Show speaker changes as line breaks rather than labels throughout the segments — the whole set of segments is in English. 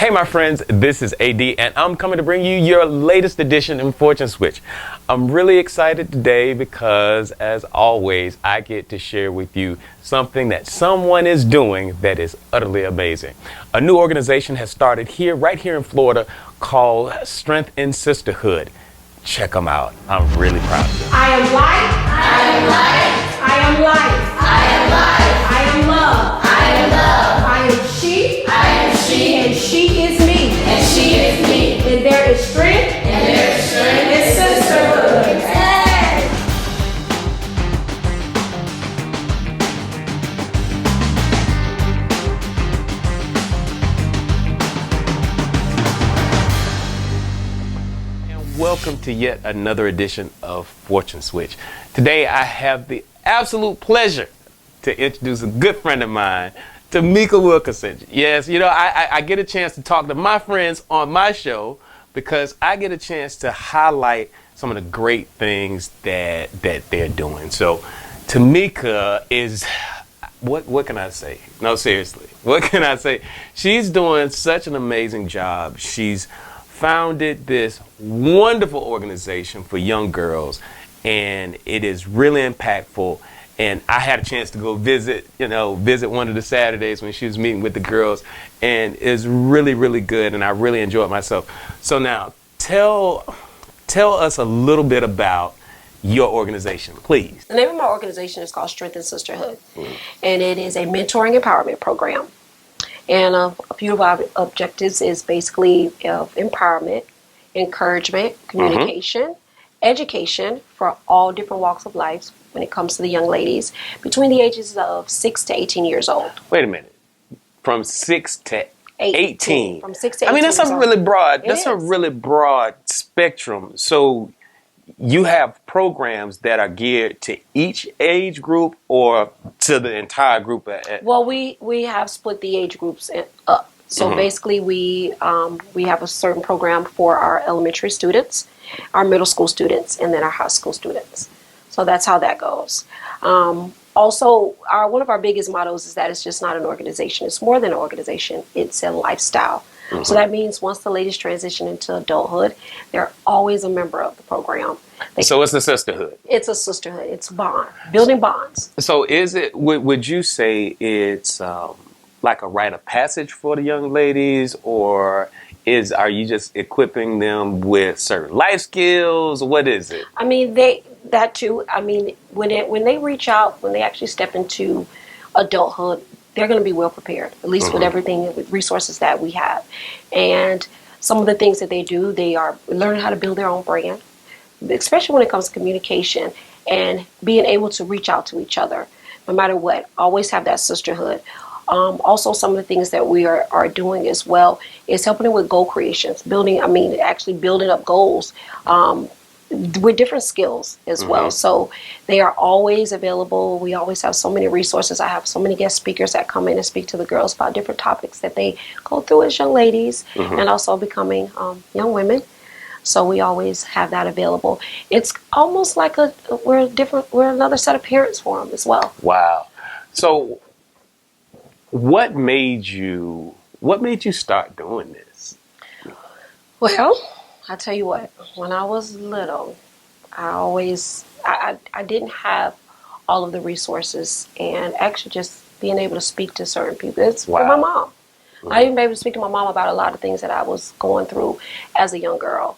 Hey my friends, this is AD and I'm coming to bring you your latest edition in Fortune Switch. I'm really excited today because, as always, I get to share with you something that someone is doing that is utterly amazing. A new organization has started right here in Florida called Strength in Sisterhood. Check them out. I'm really proud of them.
I am light. I am light. I am light. I am light. I am love. I am love. I am she. I am she. And she is me. And she is me. And there is strength. And there is strength in sisterhood. Hey.
And welcome to yet another edition of Fortune Switch. Today I have the absolute pleasure to introduce a good friend of mine, Tamika Wilkerson. Yes, you know, I get a chance to talk to my friends on my show because I get a chance to highlight some of the great things that they're doing. So Tamika is, what can I say? No, seriously, what can I say? She's doing such an amazing job. She's founded this wonderful organization for young girls, and it is really impactful. And I had a chance to go visit one of the Saturdays when she was meeting with the girls, and it's really, really good, and I really enjoyed myself. So now, tell us a little bit about your organization, please.
The name of my organization is called Strength in Sisterhood, and it is a mentoring empowerment program. And a few of our objectives is basically empowerment, encouragement, communication, education for all different walks of life when it comes to the young ladies between the ages of 6 to 18 years old.
Wait a minute. From 6 to 18.
From 6 to 18.
I mean, that's a really broad. That's a
is.
really broad spectrum. So you have programs that are geared to each age group or to the entire group?
Well, we have split the age groups up. So basically, we have a certain program for our elementary students, our middle school students, and then our high school students. So that's how that goes. Also, one of our biggest mottos is that it's just not an organization. It's more than an organization. It's a lifestyle. So that means once the ladies transition into adulthood, they're always a member of the program.
So it's a sisterhood.
It's a sisterhood. It's building bonds.
So would you say it's like a rite of passage for the young ladies, or are you just equipping them with certain life skills? What is it?
I mean, that too. I mean, when they reach out, when they actually step into adulthood, they're going to be well prepared, at least with everything, with resources that we have. And some of the things that they do, they are learning how to build their own brand, especially when it comes to communication and being able to reach out to each other, no matter what. Always have that sisterhood. Also, some of the things that we are doing as well is helping them with goal creations, actually building up goals with different skills as well. So they are always available. We always have so many resources. I have so many guest speakers that come in and speak to the girls about different topics that they go through as young ladies and also becoming young women. So we always have that available. It's almost like we're another set of parents for them as well.
Wow. So what made you start doing this?
Well, I tell you what, when I was little, I didn't have all of the resources, and actually just being able to speak to certain people. It's for my mom. I didn't be able to speak to my mom about a lot of things that I was going through as a young girl,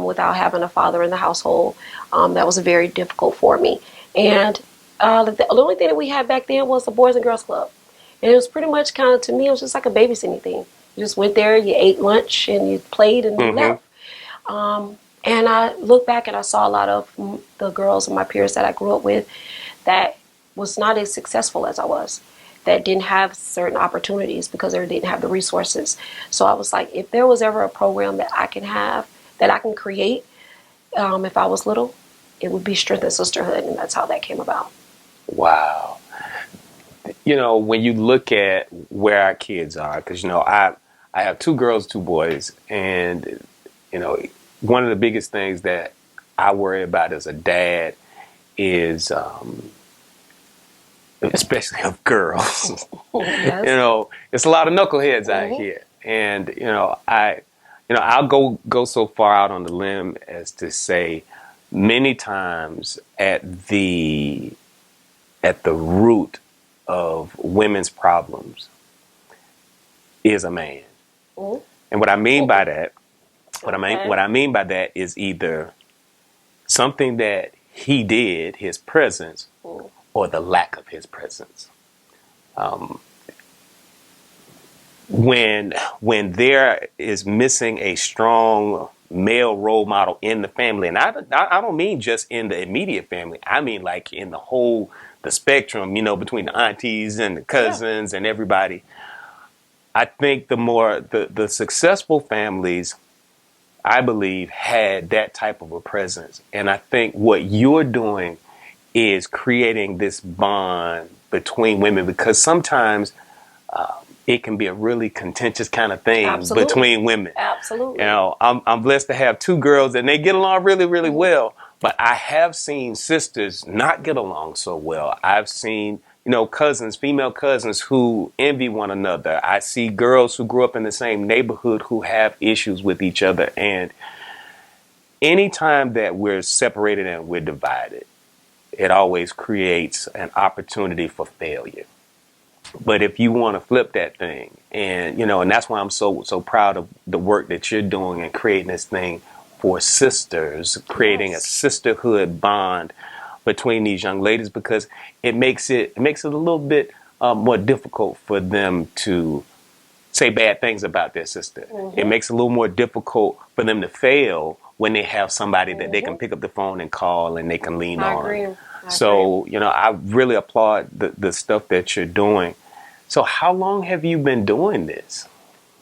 without having a father in the household. That was very difficult for me. And the only thing that we had back then was the Boys and Girls Club. And it was pretty much to me, it was just like a babysitting thing. You just went there, you ate lunch, and you played and you left. And I look back and I saw a lot of the girls and my peers that I grew up with that was not as successful as I was, that didn't have certain opportunities because they didn't have the resources. So I was like, if there was ever a program that I can have, that I can create, if I was little, it would be Strength in Sisterhood, and that's how that came about.
Wow. You know, when you look at where our kids are, because, I have 2 girls, 2 boys, and, one of the biggest things that I worry about as a dad is, especially of girls,
Yes.
it's a lot of knuckleheads out here. And I'll go so far out on the limb as to say, many times at the root of women's problems is a man.
Mhm.
And what I mean by that,
Okay.
what I mean by that is either something that he did, his presence,
Mhm.
or the lack of his presence. When there is missing a strong male role model in the family, and I don't mean just in the immediate family, I mean like in the spectrum, between the aunties and the cousins and everybody. I think the successful families, I believe, had that type of a presence. And I think what you're doing is creating this bond between women, because sometimes it can be a really contentious kind of thing
Absolutely.
between women.
Absolutely.
I'm blessed to have two girls and they get along really, really well. But I have seen sisters not get along so well. I've seen, cousins, female cousins who envy one another. I see girls who grew up in the same neighborhood who have issues with each other. And anytime that we're separated and we're divided, it always creates an opportunity for failure. But if you want to flip that thing, and that's why I'm so proud of the work that you're doing and creating this thing for sisters, creating a sisterhood bond between these young ladies, because it makes it a little bit more difficult for them to say bad things about their sister. It makes it a little more difficult for them to fail when they have somebody that they can pick up the phone and call and they can lean
I
on.
agree.
So, I really applaud the stuff that you're doing. So how long have you been doing this?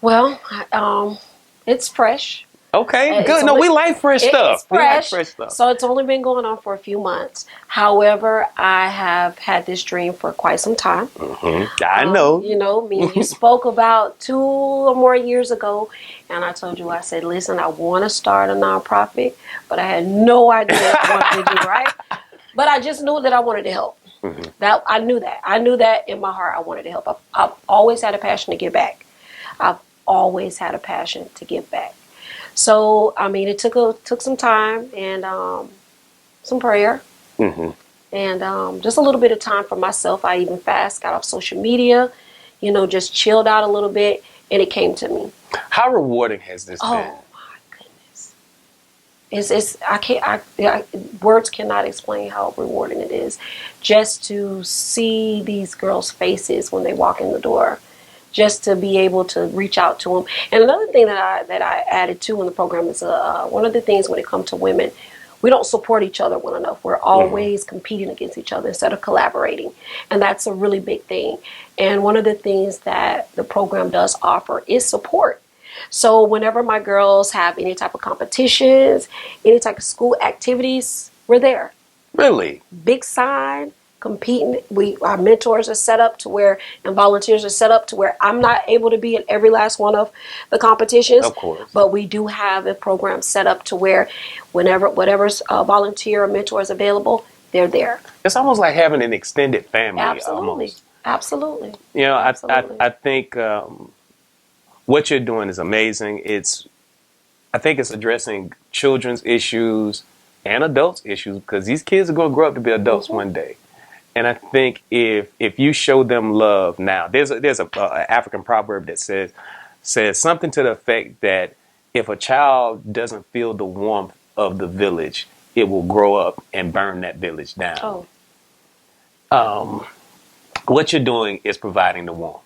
Well, it's fresh.
Okay,
It's
good. No,
only-
we like fresh stuff.
It's
We like
fresh.
fresh stuff.
So it's only been going on for a few months. However, I have had this dream for quite some time.
I know.
Me and you spoke about 2 or more years ago, and I told you, I said, listen, I want to start a nonprofit, but I had no idea what I wanted to do, right? But I just knew that I wanted to help. That I knew that in my heart I wanted to help. I've always had a passion to give back. I've always had a passion to give back. So it took some time and some prayer and just a little bit of time for myself. I even got off social media, just chilled out a little bit, and it came to me.
How rewarding has this been?
Oh my goodness! Words cannot explain how rewarding it is, just to see these girls' faces when they walk in the door, just to be able to reach out to them. And another thing that I added to in the program is one of the things when it comes to women, we don't support each other well enough. We're always competing against each other instead of collaborating, and that's a really big thing. And one of the things that the program does offer is support. So whenever my girls have any type of competitions, any type of school activities, we're there.
Really?
Big sign, competing. Our mentors are set up to where, and volunteers are set up to where I'm not able to be at every last one of the competitions.
Of course.
But we do have a program set up to where whatever's volunteer or mentor is available, they're there.
It's almost like having an extended family.
Absolutely.
Almost.
Absolutely.
I think what you're doing is amazing. I think it's addressing children's issues and adults' issues, because these kids are going to grow up to be adults one day. And I think if you show them love now, there's a African proverb that says something to the effect that if a child doesn't feel the warmth of the village, it will grow up and burn that village down. What you're doing is providing the warmth.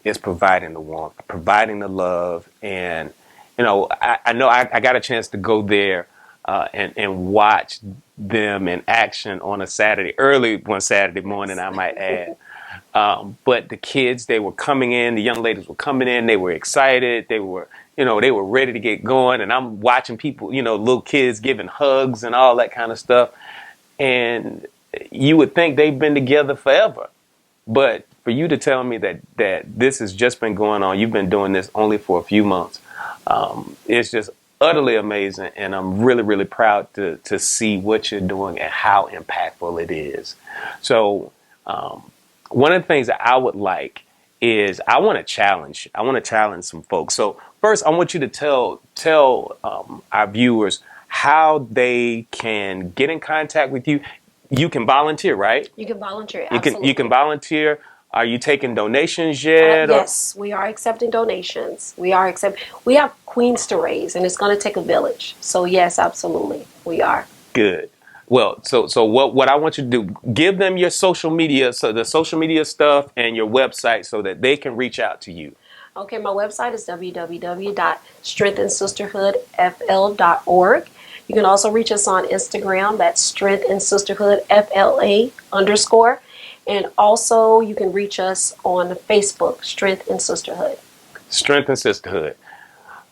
It's providing the warmth, providing the love. And, I know I got a chance to go there and watch them in action on a Saturday, early one Saturday morning, I might add. But the kids, they were coming in, the young ladies were coming in, they were excited, they were ready to get going. And I'm watching people, little kids giving hugs and all that kind of stuff. And you would think they've been together forever. But for you to tell me that this has just been going on, you've been doing this only for a few months, it's just utterly amazing. And I'm really, really proud to see what you're doing and how impactful it is. So one of the things that I would like is I want to challenge some folks. So first, I want you to tell our viewers how they can get in contact with you. You can volunteer, right?
You can volunteer.
You can volunteer. Are you taking donations yet?
Yes, we are accepting donations. We have queens to raise, and it's going to take a village. So yes, absolutely, we are.
Good. Well, so what I want you to do, give them your social media, so the social media stuff and your website so that they can reach out to you.
Okay, my website is www.strengthandsisterhoodfl.org. You can also reach us on Instagram. That's Strength and Sisterhood FLA_. And also you can reach us on Facebook, Strength and Sisterhood.
Strength and Sisterhood.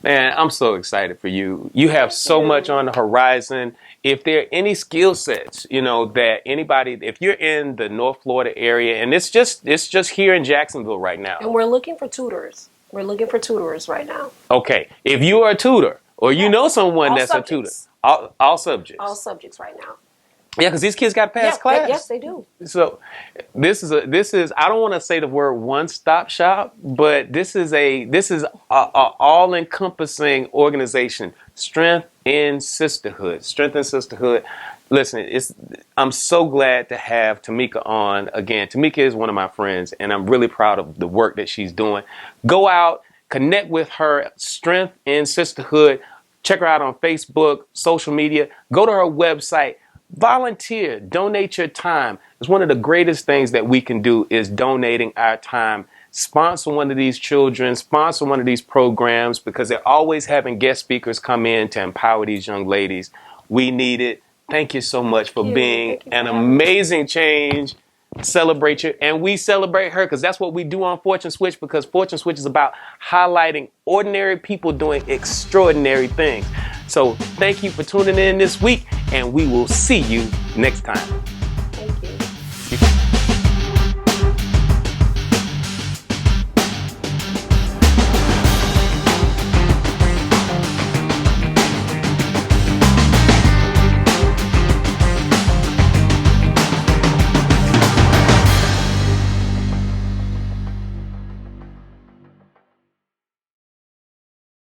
Man, I'm so excited for you. You have so much on the horizon. If there are any skill sets, that anybody, if you're in the North Florida area, and it's just here in Jacksonville right now.
And we're looking for tutors. We're looking for tutors right now.
Okay. If you are a tutor or you know someone
All
that's
subjects.
a tutor, all subjects.
All subjects right now.
Yeah, because these kids got to pass class.
Yes, they do.
So this is I don't want to say the word one-stop shop, but this is a all-encompassing organization. Strength in Sisterhood. Strength in Sisterhood. Listen, I'm so glad to have Tamika on again. Tamika is one of my friends, and I'm really proud of the work that she's doing. Go out, connect with her. Strength in Sisterhood. Check her out on Facebook, social media. Go to her website. Volunteer, donate your time. It's one of the greatest things that we can do is donating our time. Sponsor one of these children, sponsor one of these programs because they're always having guest speakers come in to empower these young ladies. We need it. Thank you so much for being an amazing change. Celebrate you. And we celebrate her because that's what we do on Fortune Switch, because Fortune Switch is about highlighting ordinary people doing extraordinary things. So thank you for tuning in this week, and we will see you next time.